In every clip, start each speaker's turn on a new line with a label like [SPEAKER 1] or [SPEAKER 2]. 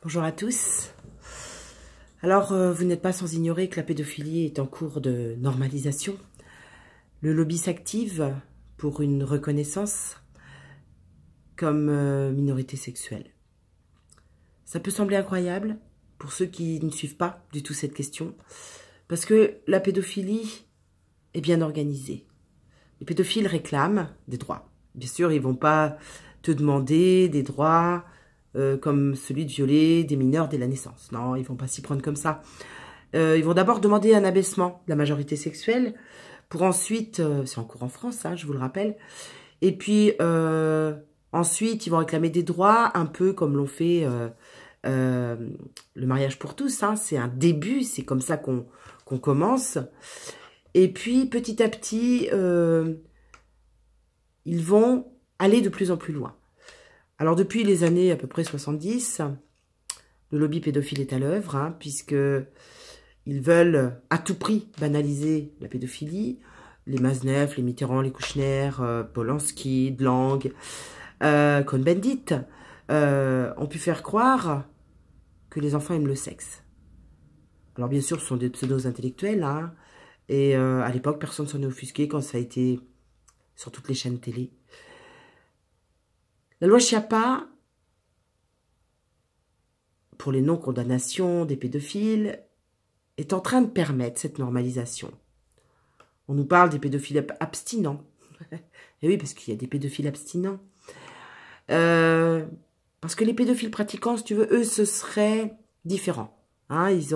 [SPEAKER 1] Bonjour à tous. Alors, vous n'êtes pas sans ignorer que la pédophilie est en cours de normalisation. Le lobby s'active pour une reconnaissance comme minorité sexuelle. Ça peut sembler incroyable pour ceux qui ne suivent pas du tout cette question, parce que la pédophilie est bien organisée. Les pédophiles réclament des droits. Bien sûr, ils ne vont pas te demander des droits comme celui de violer des mineurs dès la naissance. Non, ils ne vont pas s'y prendre comme ça. Ils vont d'abord demander un abaissement de la majorité sexuelle pour ensuite, c'est en cours en France, hein, je vous le rappelle, et puis ensuite ils vont réclamer des droits un peu comme l'ont fait le mariage pour tous, hein. C'est un début, c'est comme ça qu'on commence. Et puis petit à petit, ils vont aller de plus en plus loin. Alors depuis les années à peu près 70, le lobby pédophile est à l'œuvre, hein, puisque ils veulent à tout prix banaliser la pédophilie. Les Mazeneff, les Mitterrand, les Kouchner, Polanski, Dlang, Cohn-Bendit ont pu faire croire que les enfants aiment le sexe. Alors bien sûr, ce sont des pseudos intellectuels, hein, et à l'époque, personne ne s'en est offusqué quand ça a été sur toutes les chaînes télé. La loi Schiappa, pour les non-condamnations des pédophiles, est en train de permettre cette normalisation. On nous parle des pédophiles abstinents. Et oui, parce qu'il y a des pédophiles abstinents. Parce que les pédophiles pratiquants, si tu veux, eux, ce serait différent. Hein, il y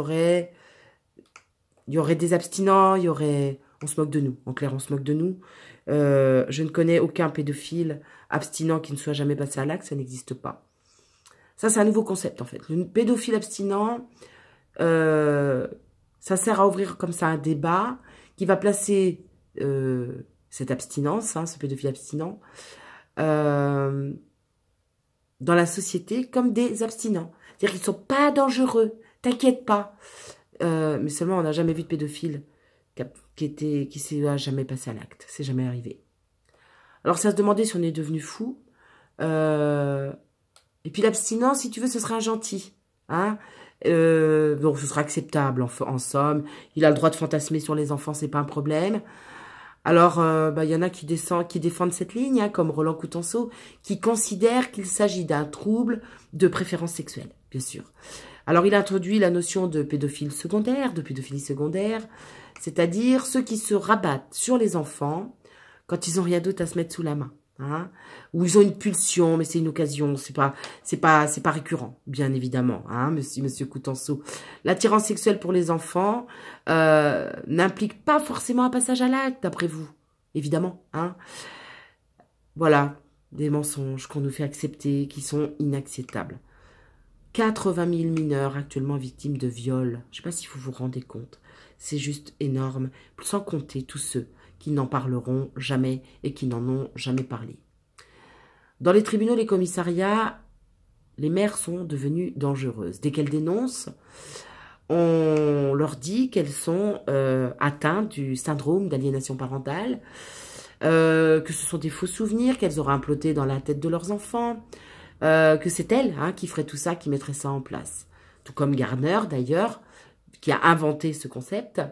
[SPEAKER 1] aurait des abstinents, on se moque de nous. En clair, on se moque de nous. Je ne connais aucun pédophile abstinent qui ne soit jamais passé à l'acte, ça n'existe pas. Ça, c'est un nouveau concept, en fait. Le pédophile abstinent, ça sert à ouvrir comme ça un débat qui va placer cette abstinence, hein, ce pédophile abstinent, dans la société comme des abstinents. C'est-à-dire qu'ils ne sont pas dangereux, t'inquiète pas. Mais seulement, on n'a jamais vu de pédophile qui s'est jamais passé à l'acte. C'est jamais arrivé. Alors, ça se demandait si on est devenu fou. Et puis, l'abstinence, si tu veux, ce serait un gentil. Hein, donc, ce sera acceptable, en somme. Il a le droit de fantasmer sur les enfants, c'est pas un problème. Alors, y en a qui défendent cette ligne, hein, comme Roland Coutenceau, qui considère qu'il s'agit d'un trouble de préférence sexuelle, bien sûr. Alors, il a introduit la notion de pédophilie secondaire, c'est-à-dire ceux qui se rabattent sur les enfants quand ils n'ont rien d'autre à se mettre sous la main. Hein, ou ils ont une pulsion, mais c'est une occasion, c'est pas récurrent, bien évidemment, hein, monsieur Coutenceau. L'attirance sexuelle pour les enfants n'implique pas forcément un passage à l'acte, d'après vous, évidemment, hein. Voilà, des mensonges qu'on nous fait accepter, qui sont inacceptables. 80 000 mineurs actuellement victimes de viols, je ne sais pas si vous vous rendez compte, c'est juste énorme, sans compter tous ceux qui n'en parleront jamais et qui n'en ont jamais parlé. Dans les tribunaux, les commissariats, les mères sont devenues dangereuses. Dès qu'elles dénoncent, on leur dit qu'elles sont atteintes du syndrome d'aliénation parentale, que ce sont des faux souvenirs qu'elles auraient implantés dans la tête de leurs enfants, que c'est elles, hein, qui feraient tout ça, qui mettraient ça en place. Tout comme Gardner, d'ailleurs, qui a inventé ce concept.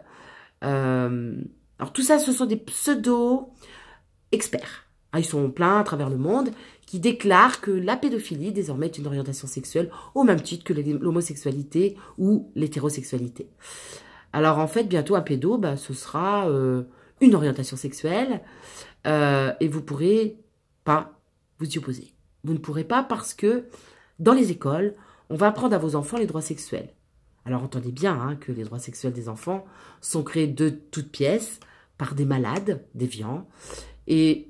[SPEAKER 1] Alors tout ça, ce sont des pseudo-experts. Hein, ils sont pleins à travers le monde qui déclarent que la pédophilie, désormais, est une orientation sexuelle au même titre que l'homosexualité ou l'hétérosexualité. Alors en fait, bientôt, un pédo, ce sera une orientation sexuelle et vous ne pourrez pas vous y opposer. Vous ne pourrez pas parce que dans les écoles, on va apprendre à vos enfants les droits sexuels. Alors, entendez bien, hein, que les droits sexuels des enfants sont créés de toutes pièces par des malades, déviants. Et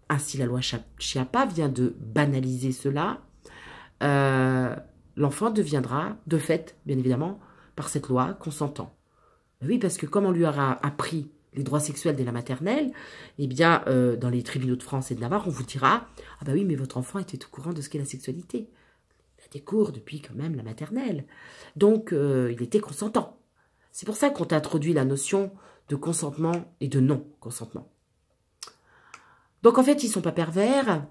[SPEAKER 1] ainsi, la loi Schiappa vient de banaliser cela. L'enfant deviendra, de fait, bien évidemment, par cette loi, consentant. Oui, parce que comme on lui aura appris les droits sexuels dès la maternelle, eh bien, dans les tribunaux de France et de Navarre, on vous dira « Ah bah oui, mais votre enfant était au courant de ce qu'est la sexualité. » Des cours depuis quand même la maternelle. Donc, il était consentant. C'est pour ça qu'on t'a introduit la notion de consentement et de non-consentement. Donc, en fait, ils ne sont pas pervers.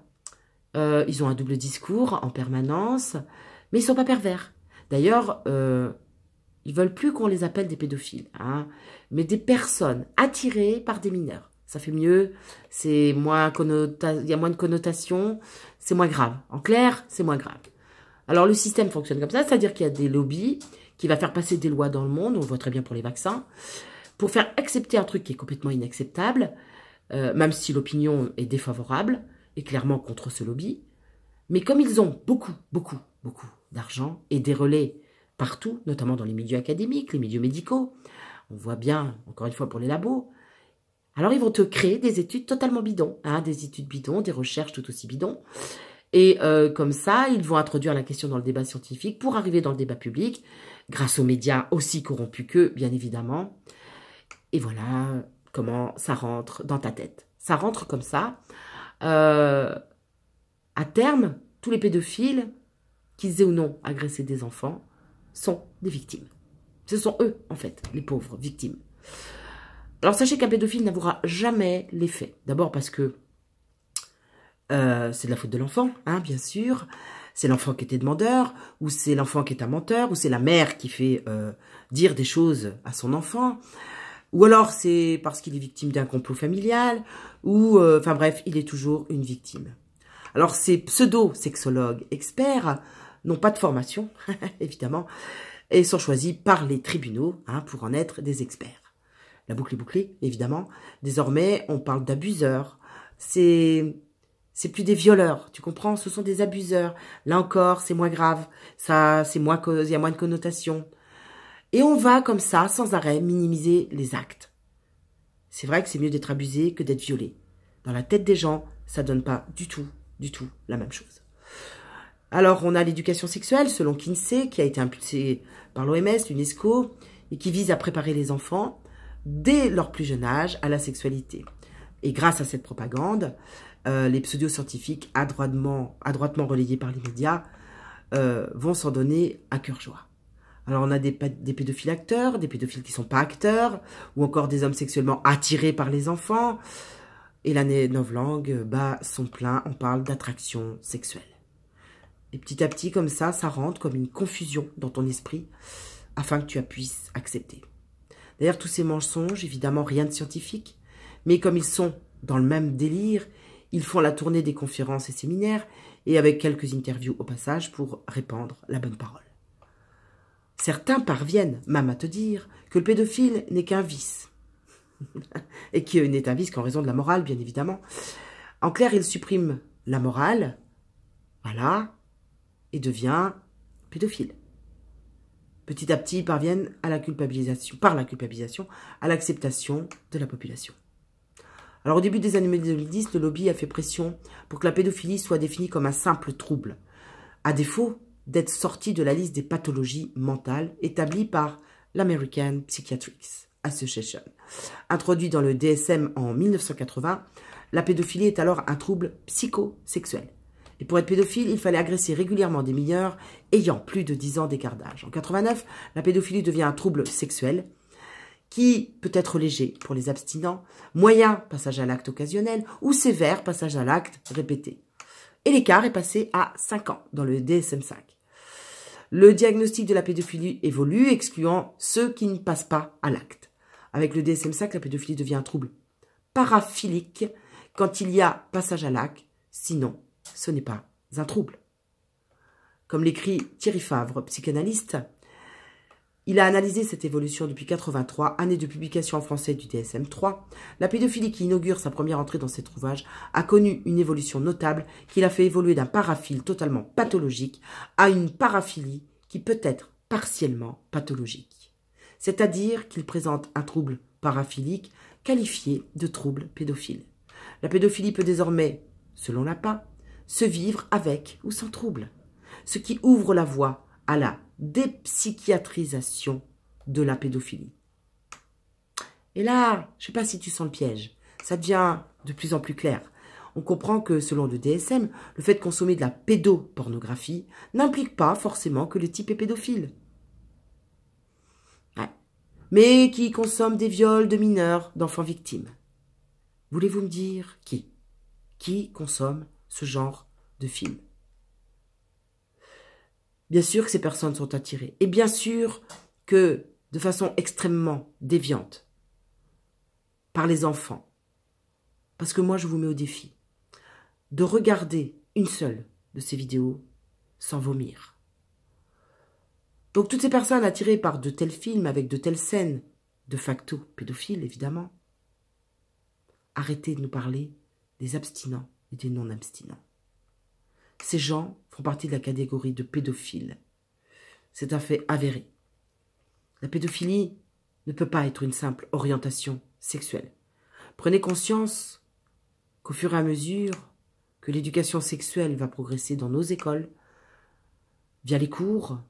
[SPEAKER 1] Ils ont un double discours en permanence. Mais ils ne sont pas pervers. D'ailleurs, ils veulent plus qu'on les appelle des pédophiles, hein, mais des personnes attirées par des mineurs. Ça fait mieux, c'est moins il y a moins de connotations, c'est moins grave. En clair, c'est moins grave. Alors le système fonctionne comme ça, c'est-à-dire qu'il y a des lobbies qui va faire passer des lois dans le monde, on le voit très bien pour les vaccins, pour faire accepter un truc qui est complètement inacceptable, même si l'opinion est défavorable, et clairement contre ce lobby. Mais comme ils ont beaucoup d'argent et des relais partout, notamment dans les milieux académiques, les milieux médicaux, on voit bien, encore une fois pour les labos, alors ils vont te créer des études totalement bidons, hein, des études bidons, des recherches tout aussi bidons. Et comme ça, ils vont introduire la question dans le débat scientifique pour arriver dans le débat public, grâce aux médias aussi corrompus qu'eux, bien évidemment. Et voilà comment ça rentre dans ta tête. Ça rentre comme ça. À terme, tous les pédophiles, qu'ils aient ou non agressé des enfants, sont des victimes. Ce sont eux, en fait, les pauvres victimes. Alors sachez qu'un pédophile n'avouera jamais les faits. D'abord parce que c'est de la faute de l'enfant, hein, bien sûr. C'est l'enfant qui était demandeur, ou c'est l'enfant qui est un menteur, ou c'est la mère qui fait dire des choses à son enfant. Ou alors c'est parce qu'il est victime d'un complot familial, ou enfin bref, il est toujours une victime. Alors ces pseudo-sexologues experts n'ont pas de formation, évidemment, et sont choisis par les tribunaux hein, pour en être des experts. La boucle est bouclée, évidemment. Désormais, on parle d'abuseurs. C'est plus des violeurs, tu comprends? Ce sont des abuseurs. Là encore, c'est moins grave. Ça, il y a moins de connotations. Et on va comme ça, sans arrêt, minimiser les actes. C'est vrai que c'est mieux d'être abusé que d'être violé. Dans la tête des gens, ça donne pas du tout la même chose. Alors, on a l'éducation sexuelle, selon Kinsey, qui a été impulsée par l'OMS, l'UNESCO, et qui vise à préparer les enfants, dès leur plus jeune âge, à la sexualité. Et grâce à cette propagande, les pseudo-scientifiques, adroitement relayés par les médias, vont s'en donner à cœur joie. Alors, on a des pédophiles acteurs, des pédophiles qui ne sont pas acteurs, ou encore des hommes sexuellement attirés par les enfants. Et la novlangue bat son plein, on parle d'attraction sexuelle. Et petit à petit, comme ça rentre comme une confusion dans ton esprit, afin que tu puisses accepter. D'ailleurs, tous ces mensonges, évidemment, rien de scientifique, mais comme ils sont dans le même délire, ils font la tournée des conférences et séminaires, et avec quelques interviews au passage pour répandre la bonne parole. Certains parviennent même à te dire que le pédophile n'est qu'un vice, et qu'il n'est un vice qu'en raison de la morale, bien évidemment. En clair, il supprime la morale, voilà, et devient pédophile. Petit à petit, ils parviennent à la culpabilisation, par la culpabilisation, à l'acceptation de la population. Alors au début des années 2010, le lobby a fait pression pour que la pédophilie soit définie comme un simple trouble, à défaut d'être sortie de la liste des pathologies mentales établie par l'American Psychiatric Association. Introduit dans le DSM en 1980, la pédophilie est alors un trouble psychosexuel. Et pour être pédophile, il fallait agresser régulièrement des mineurs ayant plus de 10 ans d'écart d'âge. En 89, la pédophilie devient un trouble sexuel qui peut être léger pour les abstinents, moyen passage à l'acte occasionnel ou sévère passage à l'acte répété. Et l'écart est passé à 5 ans dans le DSM-5. Le diagnostic de la pédophilie évolue, excluant ceux qui ne passent pas à l'acte. Avec le DSM-5, la pédophilie devient un trouble paraphilique quand il y a passage à l'acte, sinon ce n'est pas un trouble. Comme l'écrit Thierry Favre, psychanalyste, il a analysé cette évolution depuis 83, année de publication en français du DSM-3. La pédophilie qui inaugure sa première entrée dans cet ouvrage a connu une évolution notable qui l'a fait évoluer d'un paraphile totalement pathologique à une paraphilie qui peut être partiellement pathologique. C'est-à-dire qu'il présente un trouble paraphilique qualifié de trouble pédophile. La pédophilie peut désormais, selon l'APA, se vivre avec ou sans trouble, ce qui ouvre la voie à la dépsychiatrisation de la pédophilie. Et là, je ne sais pas si tu sens le piège, ça devient de plus en plus clair. On comprend que, selon le DSM, le fait de consommer de la pédopornographie n'implique pas forcément que le type est pédophile. Ouais. Mais qui consomme des viols de mineurs, d'enfants victimes. Voulez-vous me dire qui? Qui consomme ce genre de film? Bien sûr que ces personnes sont attirées. Et bien sûr que, de façon extrêmement déviante, par les enfants. Parce que moi, je vous mets au défi de regarder une seule de ces vidéos sans vomir. Donc, toutes ces personnes attirées par de tels films, avec de telles scènes, de facto pédophiles, évidemment, arrêtez de nous parler des abstinents et des non-abstinents. Ces gens font partie de la catégorie de pédophiles. C'est un fait avéré. La pédophilie ne peut pas être une simple orientation sexuelle. Prenez conscience qu'au fur et à mesure que l'éducation sexuelle va progresser dans nos écoles, via les cours,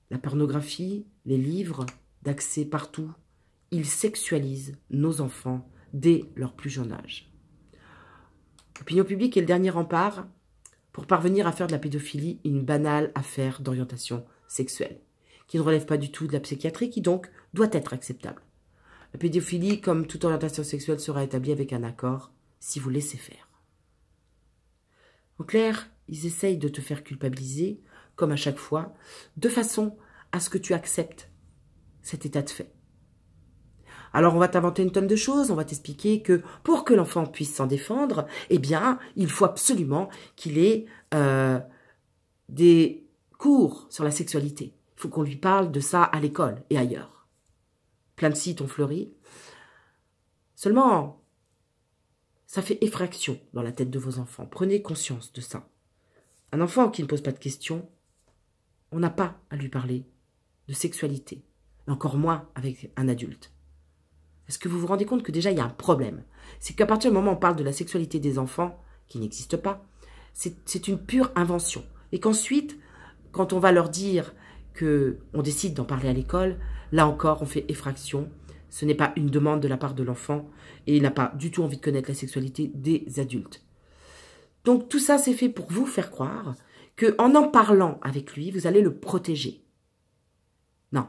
[SPEAKER 1] la pornographie, les livres, d'accès partout, ils sexualisent nos enfants dès leur plus jeune âge. L'opinion publique est le dernier rempart pour parvenir à faire de la pédophilie une banale affaire d'orientation sexuelle, qui ne relève pas du tout de la psychiatrie, qui donc doit être acceptable. La pédophilie, comme toute orientation sexuelle, sera établie avec un accord si vous laissez faire. En clair, ils essayent de te faire culpabiliser, comme à chaque fois, de façon à ce que tu acceptes cet état de fait. Alors on va t'inventer une tonne de choses, on va t'expliquer que pour que l'enfant puisse s'en défendre, eh bien, il faut absolument qu'il ait des cours sur la sexualité. Il faut qu'on lui parle de ça à l'école et ailleurs. Plein de sites ont fleuri. Seulement, ça fait effraction dans la tête de vos enfants. Prenez conscience de ça. Un enfant qui ne pose pas de questions, on n'a pas à lui parler de sexualité, et encore moins avec un adulte. Est-ce que vous vous rendez compte que déjà il y a un problème? C'est qu'à partir du moment où on parle de la sexualité des enfants, qui n'existe pas, c'est une pure invention. Et qu'ensuite, quand on va leur dire qu'on décide d'en parler à l'école, là encore on fait effraction. Ce n'est pas une demande de la part de l'enfant et il n'a pas du tout envie de connaître la sexualité des adultes. Donc tout ça c'est fait pour vous faire croire qu'en parlant avec lui, vous allez le protéger. Non.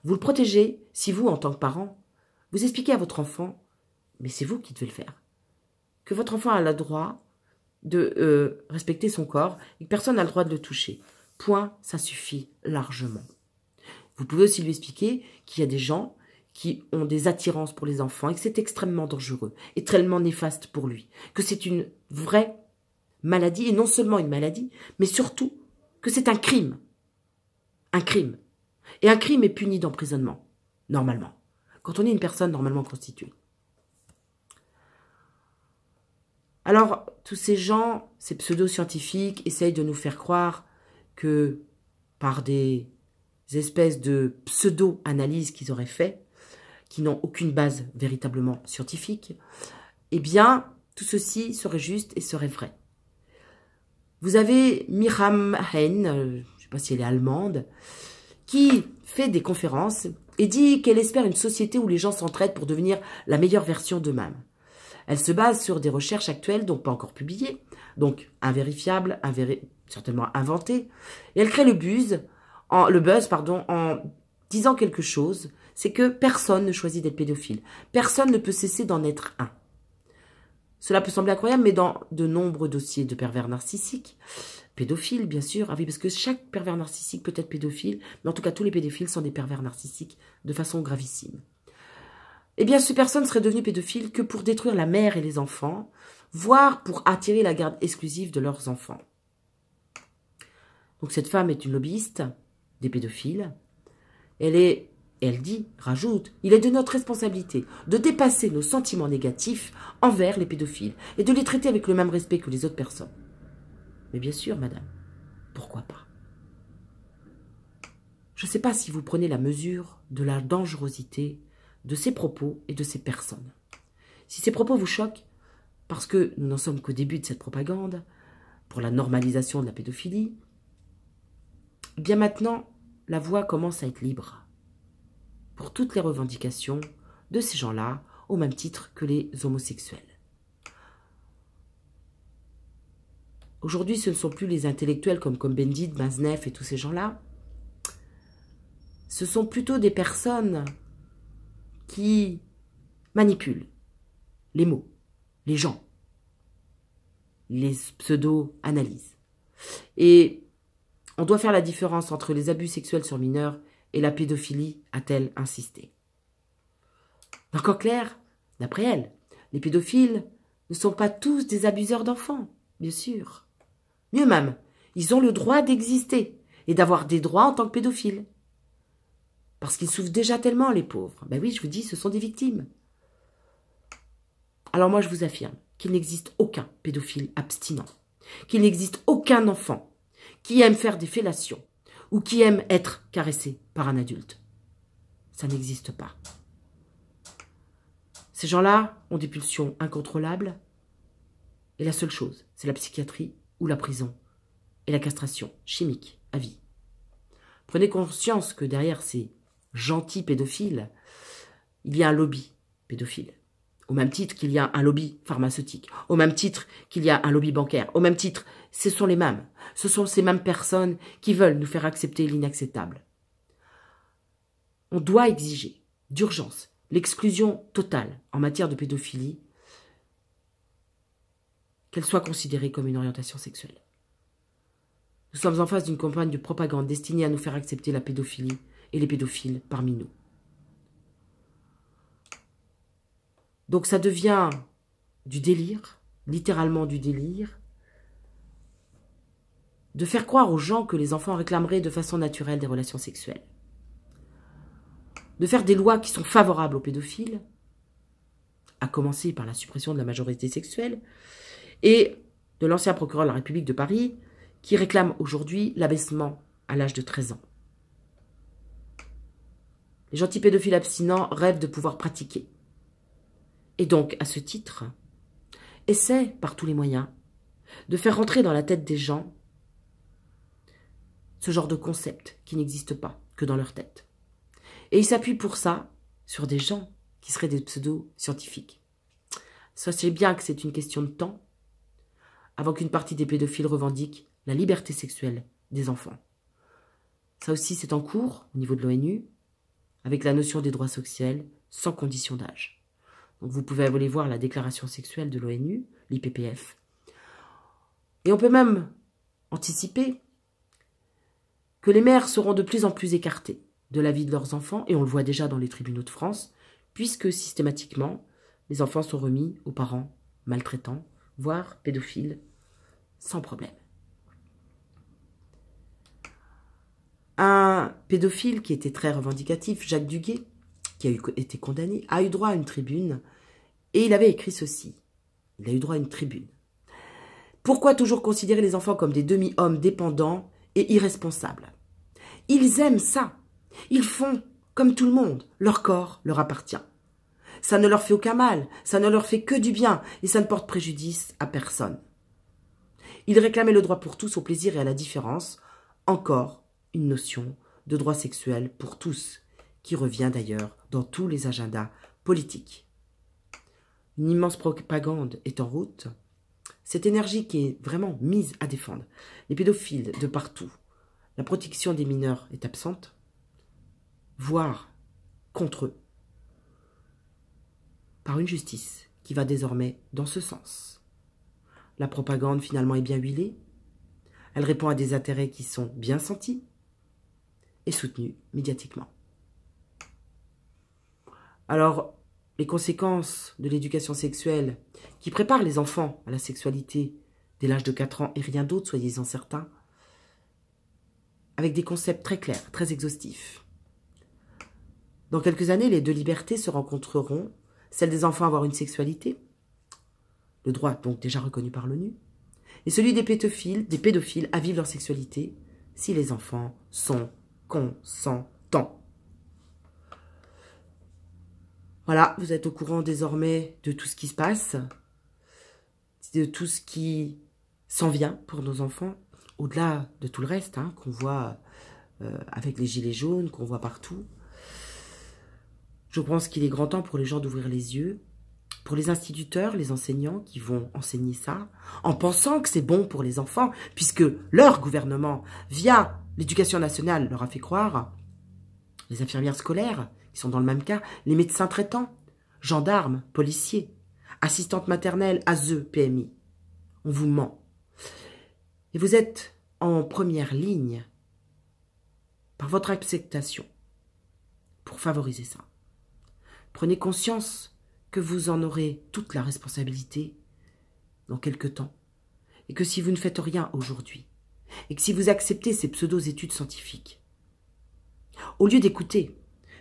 [SPEAKER 1] Vous le protégez si vous, en tant que parent, vous expliquez à votre enfant, mais c'est vous qui devez le faire, que votre enfant a le droit de respecter son corps et que personne n'a le droit de le toucher. Point, ça suffit largement. Vous pouvez aussi lui expliquer qu'il y a des gens qui ont des attirances pour les enfants et que c'est extrêmement dangereux et tellement néfaste pour lui, que c'est une vraie maladie, et non seulement une maladie, mais surtout que c'est un crime. Un crime. Et un crime est puni d'emprisonnement, normalement, quand on est une personne normalement constituée. Alors, tous ces gens, ces pseudo-scientifiques, essayent de nous faire croire que par des espèces de pseudo-analyses qu'ils auraient fait, qui n'ont aucune base véritablement scientifique, eh bien, tout ceci serait juste et serait vrai. Vous avez Miriam Hein, je ne sais pas si elle est allemande, qui fait des conférences et dit qu'elle espère une société où les gens s'entraident pour devenir la meilleure version d'eux-mêmes. Elle se base sur des recherches actuelles, donc pas encore publiées, donc invérifiables, certainement inventées, et elle crée le buzz en disant quelque chose, c'est que personne ne choisit d'être pédophile. Personne ne peut cesser d'en être un. Cela peut sembler incroyable, mais dans de nombreux dossiers de pervers narcissiques, pédophiles bien sûr, ah oui, parce que chaque pervers narcissique peut être pédophile, mais en tout cas tous les pédophiles sont des pervers narcissiques de façon gravissime. Eh bien, ces personnes seraient devenues pédophiles que pour détruire la mère et les enfants, voire pour attirer la garde exclusive de leurs enfants. Donc cette femme est une lobbyiste des pédophiles. Elle dit, rajoute, il est de notre responsabilité de dépasser nos sentiments négatifs envers les pédophiles et de les traiter avec le même respect que les autres personnes. Mais bien sûr, madame, pourquoi pas? Je ne sais pas si vous prenez la mesure de la dangerosité de ces propos et de ces personnes. Si ces propos vous choquent, parce que nous n'en sommes qu'au début de cette propagande, pour la normalisation de la pédophilie, eh bien maintenant, la voie commence à être libre pour toutes les revendications de ces gens-là, au même titre que les homosexuels. Aujourd'hui, ce ne sont plus les intellectuels comme Cohn-Bendit, Maznev et tous ces gens-là. Ce sont plutôt des personnes qui manipulent les mots, les gens, les pseudo-analyses. Et On doit faire la différence entre les abus sexuels sur mineurs et la pédophilie, a-t-elle insisté. Donc en clair, d'après elle, les pédophiles ne sont pas tous des abuseurs d'enfants, bien sûr. Mieux même, ils ont le droit d'exister et d'avoir des droits en tant que pédophiles. Parce qu'ils souffrent déjà tellement, les pauvres. Ben oui, je vous dis, ce sont des victimes. Alors moi, je vous affirme qu'il n'existe aucun pédophile abstinent, qu'il n'existe aucun enfant qui aime faire des fellations ou qui aime être caressé par un adulte. Ça n'existe pas. Ces gens-là ont des pulsions incontrôlables et la seule chose, c'est la psychiatrie ou la prison et la castration chimique à vie. Prenez conscience que derrière ces gentils pédophiles, il y a un lobby pédophile. Au même titre qu'il y a un lobby pharmaceutique, au même titre qu'il y a un lobby bancaire, au même titre, ce sont les mêmes. Ce sont ces mêmes personnes qui veulent nous faire accepter l'inacceptable. On doit exiger d'urgence l'exclusion totale en matière de pédophilie, qu'elle soit considérée comme une orientation sexuelle. Nous sommes en face d'une campagne de propagande destinée à nous faire accepter la pédophilie et les pédophiles parmi nous. Donc ça devient du délire, littéralement du délire, de faire croire aux gens que les enfants réclameraient de façon naturelle des relations sexuelles. De faire des lois qui sont favorables aux pédophiles, à commencer par la suppression de la majorité sexuelle, et de l'ancien procureur de la République de Paris, qui réclame aujourd'hui l'abaissement à l'âge de 13 ans. Les gentils pédophiles abstinents rêvent de pouvoir pratiquer. Et donc, à ce titre, essaie par tous les moyens de faire rentrer dans la tête des gens ce genre de concept qui n'existe pas que dans leur tête. Et ils s'appuient pour ça sur des gens qui seraient des pseudo-scientifiques. Sachez bien que c'est une question de temps avant qu'une partie des pédophiles revendique la liberté sexuelle des enfants. Ça aussi, c'est en cours au niveau de l'ONU, avec la notion des droits sexuels sans condition d'âge. Donc vous pouvez aller voir la déclaration sexuelle de l'ONU, l'IPPF. Et on peut même anticiper que les mères seront de plus en plus écartées de la vie de leurs enfants, et on le voit déjà dans les tribunaux de France, puisque systématiquement, les enfants sont remis aux parents maltraitants, voire pédophiles, sans problème. Un pédophile qui était très revendicatif, Jacques Duguay, qui a été condamné, a eu droit à une tribune, et il avait écrit ceci. Il a eu droit à une tribune. Pourquoi toujours considérer les enfants comme des demi-hommes dépendants et irresponsables? Ils aiment ça. Ils font comme tout le monde. Leur corps leur appartient. Ça ne leur fait aucun mal, ça ne leur fait que du bien, et ça ne porte préjudice à personne. Ils réclamaient le droit pour tous au plaisir et à la différence, encore une notion de droit sexuel pour tous, qui revient d'ailleurs dans tous les agendas politiques. Une immense propagande est en route. Cette énergie qui est vraiment mise à défendre les pédophiles de partout. La protection des mineurs est absente, voire contre eux, par une justice qui va désormais dans ce sens. La propagande finalement est bien huilée. Elle répond à des intérêts qui sont bien sentis et soutenus médiatiquement. Alors, les conséquences de l'éducation sexuelle qui prépare les enfants à la sexualité dès l'âge de 4 ans et rien d'autre, soyez-en certains, avec des concepts très clairs, très exhaustifs. Dans quelques années, les deux libertés se rencontreront, celle des enfants à avoir une sexualité, le droit donc déjà reconnu par l'ONU, et celui des pédophiles à vivre leur sexualité si les enfants sont consentants. Voilà, vous êtes au courant désormais de tout ce qui se passe, de tout ce qui s'en vient pour nos enfants, au-delà de tout le reste qu'on voit avec les gilets jaunes, qu'on voit partout. Je pense qu'il est grand temps pour les gens d'ouvrir les yeux, pour les instituteurs, les enseignants qui vont enseigner ça, en pensant que c'est bon pour les enfants, puisque leur gouvernement, via l'éducation nationale, leur a fait croire, les infirmières scolaires, qui sont dans le même cas, les médecins traitants, gendarmes, policiers, assistantes maternelles, ASE, PMI. On vous ment. Et vous êtes en première ligne par votre acceptation pour favoriser ça. Prenez conscience que vous en aurez toute la responsabilité dans quelque temps et que si vous ne faites rien aujourd'hui et que si vous acceptez ces pseudo-études scientifiques, au lieu d'écouter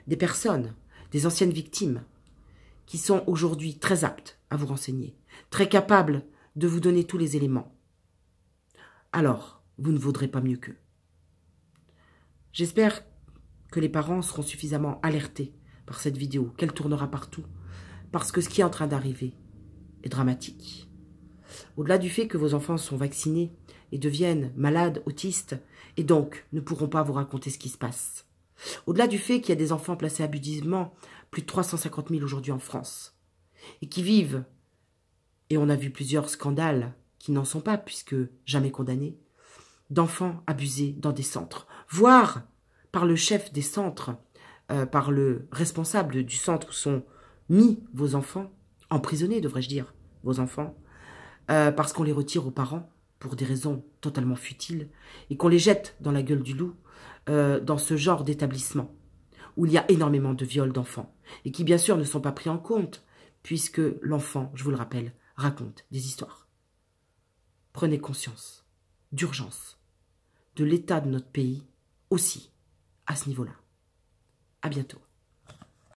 [SPEAKER 1] des personnes, des anciennes victimes qui sont aujourd'hui très aptes à vous renseigner, très capables de vous donner tous les éléments, alors vous ne vaudrez pas mieux qu'eux. J'espère que les parents seront suffisamment alertés par cette vidéo, qu'elle tournera partout, parce que ce qui est en train d'arriver est dramatique. Au-delà du fait que vos enfants sont vaccinés et deviennent malades, autistes, et donc ne pourront pas vous raconter ce qui se passe. Au-delà du fait qu'il y a des enfants placés abusivement, plus de 350 000 aujourd'hui en France, et qui vivent, et on a vu plusieurs scandales qui n'en sont pas, puisque jamais condamnés, d'enfants abusés dans des centres, voire par le chef des centres, par le responsable du centre où sont mis vos enfants, emprisonnés devrais-je dire, vos enfants, parce qu'on les retire aux parents pour des raisons totalement futiles et qu'on les jette dans la gueule du loup dans ce genre d'établissement où il y a énormément de viols d'enfants et qui bien sûr ne sont pas pris en compte puisque l'enfant, je vous le rappelle, raconte des histoires. Prenez conscience d'urgence de l'état de notre pays aussi à ce niveau-là. À bientôt.